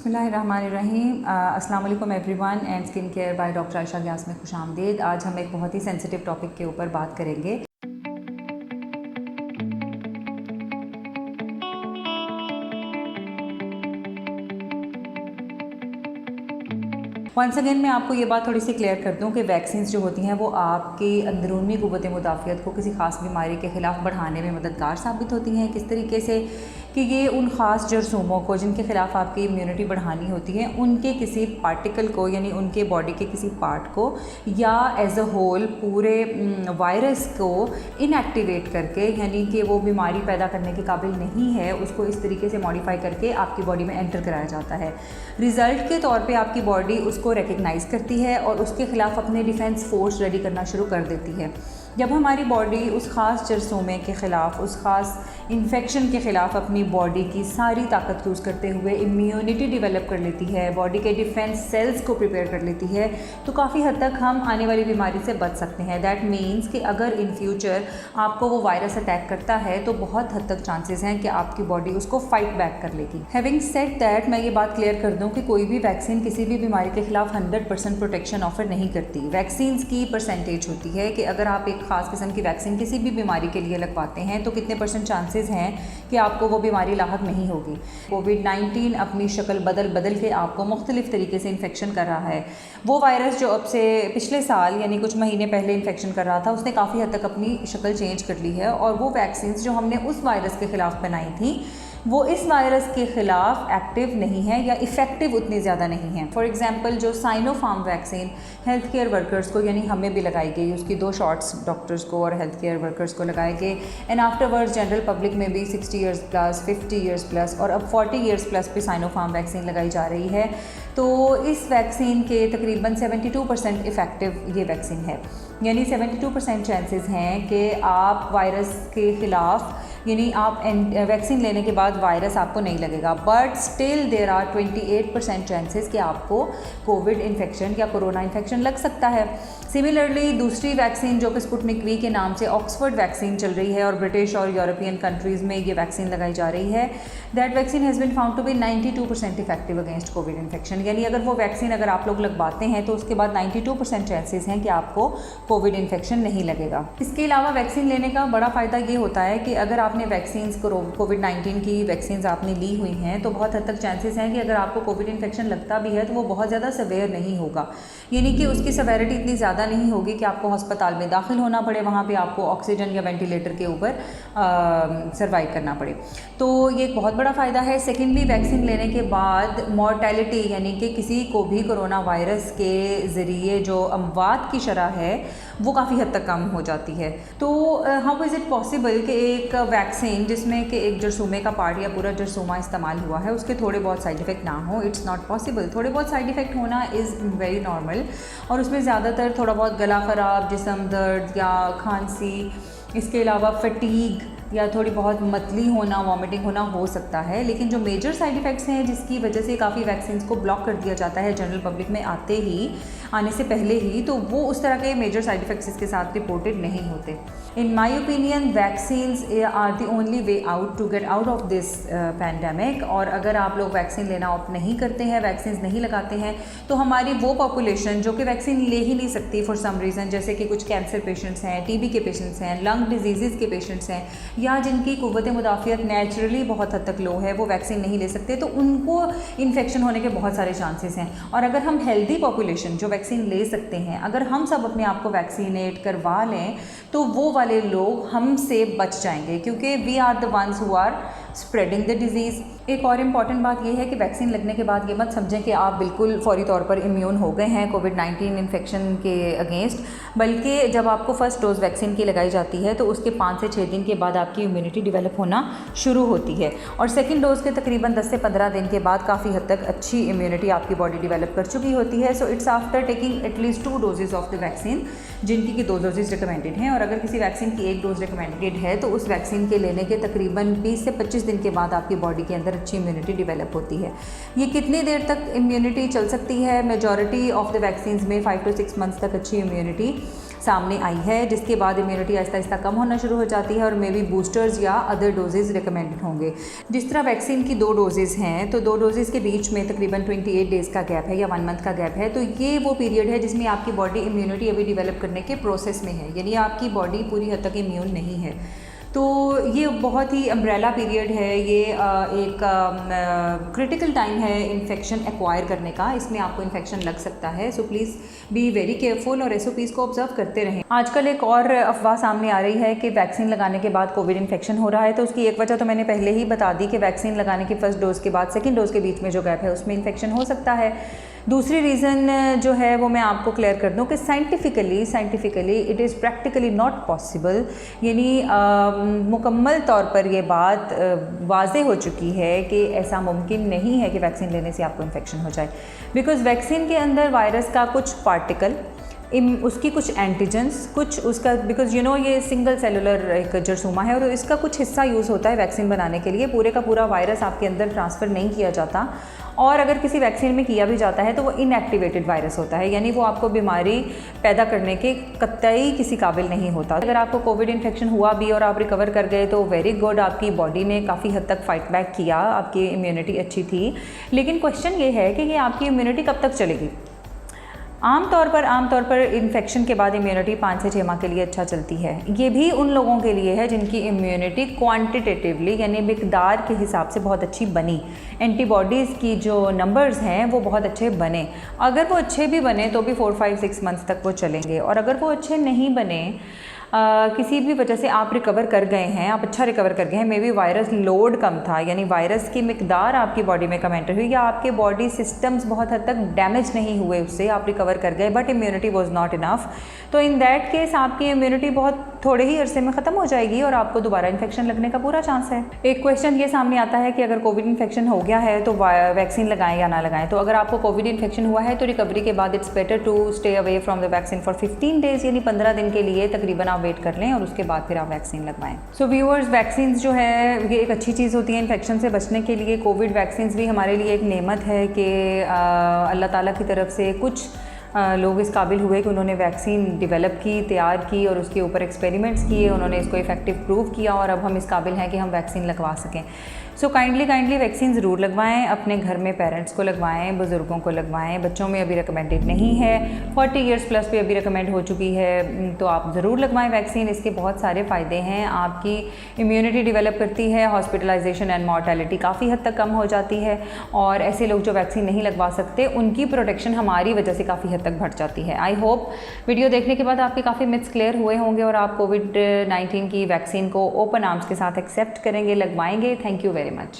बिस्मिल्लाहिर्रहमानिर्रहीम। अस्सलाम वालेकुम everyone and skin care by doctor Ayesha gas में खुशामदीद। आज हम एक बहुत ही सेंसिटिव टॉपिक के ऊपर बात करेंगे। वंस अगेन मैं आपको ये बात थोड़ी सी क्लियर कर दूं कि वैक्सीन्स जो होती हैं वो आपकी अंदरूनी क़ुव्वत मुदाफ़ियत को किसी ख़ास बीमारी के ख़िलाफ़ बढ़ाने में मददगार साबित होती हैं। किस तरीके से कि ये उन ख़ास जरासीमों को जिनके ख़िलाफ़ आपकी इम्यूनिटी बढ़ानी होती है उनके किसी पार्टिकल को यानी उनके बॉडी के किसी पार्ट को या एज अ होल पूरे वायरस को इनएक्टिवेट करके यानी कि वो बीमारी पैदा करने के काबिल नहीं है उसको इस तरीके से मॉडिफाई करके आपकी बॉडी में एंटर कराया जाता है। रिज़ल्ट के तौर पे आपकी बॉडी उसको रिकग्नाइज़ करती है और उसके ख़िलाफ़ अपने डिफेंस फोर्स रेडी करना शुरू कर देती है। जब हमारी बॉडी उस ख़ास जरासीम के ख़िलाफ़ उस ख़ास इन्फेक्शन के ख़िलाफ़ अपनी बॉडी की सारी ताकत यूज़ करते हुए इम्यूनिटी डेवलप कर लेती है, बॉडी के डिफेंस सेल्स को प्रिपेयर कर लेती है, तो काफ़ी हद तक हम आने वाली बीमारी से बच सकते हैं। दैट मीन्स कि अगर इन फ्यूचर आपको वो वायरस अटैक करता है तो बहुत हद तक चांसेस हैं कि आपकी बॉडी उसको फाइट बैक कर लेगी। हैविंग सेड दैट, मैं ये बात क्लियर कर दूँ कि कोई भी वैक्सीन किसी भी बीमारी के ख़िलाफ़ 100% प्रोटेक्शन ऑफर नहीं करती। वैक्सीन्स की परसेंटेज होती है कि अगर आप एक ख़ास किस्म की वैक्सीन किसी भी बीमारी के लिए लगवाते हैं तो कितने % चांसेस हैं कि आपको वो बीमारी लाहक नहीं होगी। कोविड-19 अपनी शक्ल बदल के आपको मुख्तलिफ़ तरीके से इन्फेक्शन कर रहा है। वो वायरस जो अब से पिछले साल यानी कुछ महीने पहले इन्फेक्शन कर रहा था उसने काफ़ी हद तक अपनी शक्ल चेंज कर ली है और वो वैक्सीन्स जो हमने उस वायरस के ख़िलाफ़ बनाई थी वो इस वायरस के ख़िलाफ़ एक्टिव नहीं है या इफ़ेक्टिव उतनी ज़्यादा नहीं है। फॉर एग्जांपल जो Sinopharm vaccine health care workers को यानी हमें भी लगाई गई, उसकी 2 शॉट्स डॉक्टर्स को और हेल्थ केयर वर्कर्स को लगाए गए एंड आफ्टरवर्ड्स जनरल पब्लिक में भी 60 ईयर्स प्लस 50 ईयर्स प्लस और अब 40 ईयर्स प्लस पे साइनोफार्म वैक्सीन लगाई जा रही है। तो इस वैक्सीन के तकरीबन 72% इफ़ेक्टिव ये वैक्सीन है, यानी 72% चांसेस हैं कि आप वायरस के ख़िलाफ़ यानी आप वैक्सीन लेने के बाद वायरस आपको नहीं लगेगा। But still there are 28% chances कि आपको कोविड इन्फेक्शन या कोरोना इन्फेक्शन लग सकता है। सिमिलरली दूसरी वैक्सीन जो कि स्पुतनिक वी के नाम से ऑक्सफोर्ड वैक्सीन चल रही है और ब्रिटिश और यूरोपियन कंट्रीज़ में ये वैक्सीन लगाई जा रही है, that vaccine has been found to be 92% effective against Covid infection. यानी अगर वो वैक्सीन अगर आप लोग लगवाते हैं तो उसके बाद 92% चांसेस हैं कि आपको कोविड इन्फेक्शन नहीं लगेगा। इसके अलावा वैक्सीन लेने का बड़ा फ़ायदा ये होता है कि अगर आपने वैक्सीन्स कोविड-19 की वैक्सीन्स आपने ली हुई हैं तो बहुत हद तक चांसेस हैं कि अगर आपको कोविड इन्फेक्शन लगता भी है तो वो बहुत ज़्यादा सवेयर नहीं होगा, यानी कि उसकी सवेरिटी इतनी ज़्यादा नहीं होगी कि आपको अस्पताल में दाखिल होना पड़े, वहाँ पे आपको ऑक्सीजन या वेंटिलेटर के ऊपर सर्वाइव करना पड़े। तो ये एक बहुत बड़ा फ़ायदा है। सेकेंडली, वैक्सीन लेने के बाद मॉर्टेलिटी यानी कि किसी को भी कोरोना वायरस के ज़रिए जो अमवात की शरह है वो काफ़ी हद तक कम हो जाती है। तो हाउ इज़ इट पॉसिबल कि एक वैक्सीन जिसमें कि एक जरासीम का पार्ट या पूरा जरासीमा इस्तेमाल हुआ है उसके थोड़े बहुत साइड इफ़ेक्ट ना हो? It's not possible. थोड़े बहुत साइड इफ़ेक्ट होना इज़ वेरी नॉर्मल और उसमें ज़्यादातर थोड़ा बहुत गला ख़राब, जिस्म दर्द या खांसी, इसके अलावा फटीग या थोड़ी बहुत मतली होना, वॉमिटिंग होना हो सकता है। लेकिन जो मेजर साइड इफ़ेक्ट्स हैं जिसकी वजह से काफ़ी वैक्सीन्स को ब्लॉक कर दिया जाता है जनरल पब्लिक में आने से पहले ही, तो वो उस तरह के मेजर साइड इफ़ेक्ट्स इसके साथ रिपोर्टेड नहीं होते। In my opinion vaccines are the only way out to get out of this pandemic. और अगर आप लोग वैक्सीन लेना ऑप्ट नहीं करते हैं, वैक्सीन नहीं लगाते हैं, तो हमारी वो पॉपुलेशन जो कि वैक्सीन ले ही नहीं सकती फॉर सम रीज़न, जैसे कि कुछ कैंसर पेशेंट्स हैं, टीबी के पेशेंट्स हैं, लंग डिजीज़ के पेशेंट्स हैं या जिनकी क़ुव्वत मुदाफ़ियत नेचुरली बहुत हद तक लो है, वो वैक्सीन नहीं ले सकते, तो उनको इन्फेक्शन होने के बहुत सारे चांसेस हैं। और अगर हम हेल्दी पॉपुलेशन जो वैक्सीन ले सकते हैं, अगर हम सब अपने आप को वैक्सीनेट करवा लें तो वो वाले लोग हमसे बच जाएंगे, क्योंकि we are the ones who are spreading the disease. एक और इम्पॉर्टेंट बात यह है कि वैक्सीन लगने के बाद ये मत समझें कि आप बिल्कुल फौरी तौर पर इम्यून हो गए हैं कोविड-19 इन्फेक्शन के अगेंस्ट, बल्कि जब आपको फर्स्ट डोज वैक्सीन की लगाई जाती है तो उसके 5 से 6 दिन के बाद आपकी इम्यूनिटी डेवलप होना शुरू होती है और सेकेंड डोज के तकरीबन 10 से 15 दिन के बाद काफ़ी हद तक अच्छी इम्यूनिटी आपकी बॉडी डेवलप कर चुकी होती है। So it's after taking at least 2 doses of the vaccine, जिनकी कि 2 डोजेज़ रिकमेंडेड हैं, और अगर किसी वैक्सीन की 1 डोज रिकमेंडेड है तो उस वैक्सीन के लेने के तकरीबन 20 से 25 दिन के बाद आपकी बॉडी के अंदर अच्छी इम्यूनिटी डेवलप होती है। ये कितनी देर तक इम्यूनिटी चल सकती है? मेजॉरिटी ऑफ द वैक्सीन्स में 5 to 6 मंथ्स तक अच्छी इम्यूनिटी सामने आई है, जिसके बाद इम्यूनिटी आहिस्ता आहिस्ता कम होना शुरू हो जाती है और मे बी बूस्टर्स या अदर डोजेज़ रिकमेंडेड होंगे। जिस तरह वैक्सीन की 2 डोजेज़ हैं, तो 2 डोजेज़ के बीच में तकरीबन 28 डेज़ का गैप है या 1 मंथ का गैप है। तो ये वो पीरियड है जिसमें आपकी बॉडी इम्यूनिटी अभी डेवलप करने के प्रोसेस में है, यानी आपकी बॉडी पूरी हद तक इम्यून नहीं है। तो ये बहुत ही अम्ब्रेला पीरियड है, ये एक क्रिटिकल टाइम है इन्फेक्शन एक्वायर करने का। इसमें आपको इन्फेक्शन लग सकता है, so please be very careful और SOPs को ऑब्जर्व करते रहें। आजकल एक और अफवाह सामने आ रही है कि वैक्सीन लगाने के बाद कोविड इन्फेक्शन हो रहा है। तो उसकी एक वजह तो मैंने पहले ही बता दी कि वैक्सीन लगाने की फर्स्ट डोज़ के बाद सेकेंड डोज़ के बीच में जो गैप है उसमें इन्फेक्शन हो सकता है। दूसरी रीज़न जो है वो मैं आपको क्लियर कर दूं कि scientifically it is practically not possible, यानी मुकम्मल तौर पर ये बात वाज़े हो चुकी है कि ऐसा मुमकिन नहीं है कि वैक्सीन लेने से आपको इन्फेक्शन हो जाए। बिकॉज़ वैक्सीन के अंदर वायरस का कुछ पार्टिकल, उसकी कुछ एंटीजेंस, कुछ उसका, बिकॉज ये सिंगल सेलुलर एक जरसूमा है और इसका कुछ हिस्सा यूज़ होता है वैक्सीन बनाने के लिए। पूरे का पूरा वायरस आपके अंदर ट्रांसफ़र नहीं किया जाता, और अगर किसी वैक्सीन में किया भी जाता है तो वो इनएक्टिवेटेड वायरस होता है, यानी वो आपको बीमारी पैदा करने के कतई किसी काबिल नहीं होता। अगर आपको कोविड इन्फेक्शन हुआ भी और आप रिकवर कर गए तो वेरी गुड, आपकी बॉडी ने काफ़ी हद तक फाइट बैक किया, आपकी इम्यूनिटी अच्छी थी। लेकिन क्वेश्चन ये है कि ये आपकी इम्यूनिटी कब तक चलेगी। आमतौर पर इन्फेक्शन के बाद इम्यूनिटी 5 से 6 माह के लिए अच्छा चलती है। ये भी उन लोगों के लिए है जिनकी इम्यूनिटी क्वांटिटेटिवली यानी मिकदार के हिसाब से बहुत अच्छी बनी, एंटीबॉडीज़ की जो नंबर्स हैं वो बहुत अच्छे बने। अगर वो अच्छे भी बने तो भी 4, 5, 6 मंथ्स तक वो चलेंगे, और अगर वो अच्छे नहीं बने, किसी भी वजह से आप रिकवर कर गए हैं, आप अच्छा रिकवर कर गए हैं, मे बी वायरस लोड कम था, यानी वायरस की मिकदार आपकी बॉडी में कम एंटर हुई, या आपके बॉडी सिस्टम्स बहुत हद तक डैमेज नहीं हुए उससे, आप रिकवर कर गए, but immunity was not enough, तो इन दैट केस आपकी इम्यूनिटी बहुत थोड़े ही अरसे में ख़त्म हो जाएगी और आपको दोबारा इन्फेक्शन लगने का पूरा चांस है। एक क्वेश्चन ये सामने आता है कि अगर कोविड इन्फेक्शन हो गया है तो वैक्सीन लगाएं या ना लगाएं। तो अगर आपको कोविड इन्फेक्शन हुआ है तो रिकवरी के बाद it's better to stay away from the vaccine for 15 days, यानी 15 दिन के लिए तकरीबन आप वेट कर लें और उसके बाद फिर आप वैक्सीन लगवाएं। सो व्यूअर्स, वैक्सीन जो है ये एक अच्छी चीज़ होती है इन्फेक्शन से बचने के लिए। कोविड वैक्सीन भी हमारे लिए एक नेमत है कि अल्लाह ताला की तरफ से कुछ लोग इस काबिल हुए कि उन्होंने वैक्सीन डेवलप की, तैयार की और उसके ऊपर एक्सपेरिमेंट्स किए, उन्होंने इसको इफ़ेक्टिव प्रूव किया और अब हम इस काबिल हैं कि हम वैक्सीन लगवा सकें। सो काइंडली वैक्सीन ज़रूर लगवाएं, अपने घर में पेरेंट्स को लगवाएं, बुज़ुर्गों को लगवाएं। बच्चों में अभी रिकमेंडेड नहीं है, 40 ईयर्स प्लस पे अभी रिकमेंड हो चुकी है, तो आप ज़रूर लगवाएं वैक्सीन। इसके बहुत सारे फ़ायदे हैं, आपकी इम्यूनिटी डेवलप करती है, हॉस्पिटलाइजेशन एंड मॉर्टेलिटी काफ़ी हद तक कम हो जाती है, और ऐसे लोग जो वैक्सीन नहीं लगवा सकते उनकी प्रोटेक्शन हमारी वजह से काफ़ी हद तक बढ़ जाती है। आई होप वीडियो देखने के बाद आपके काफ़ी मिथ्स क्लियर हुए होंगे और आप कोविड-19 की वैक्सीन को ओपन आर्म्स के साथ एक्सेप्ट करेंगे, लगवाएंगे। Thank you very much.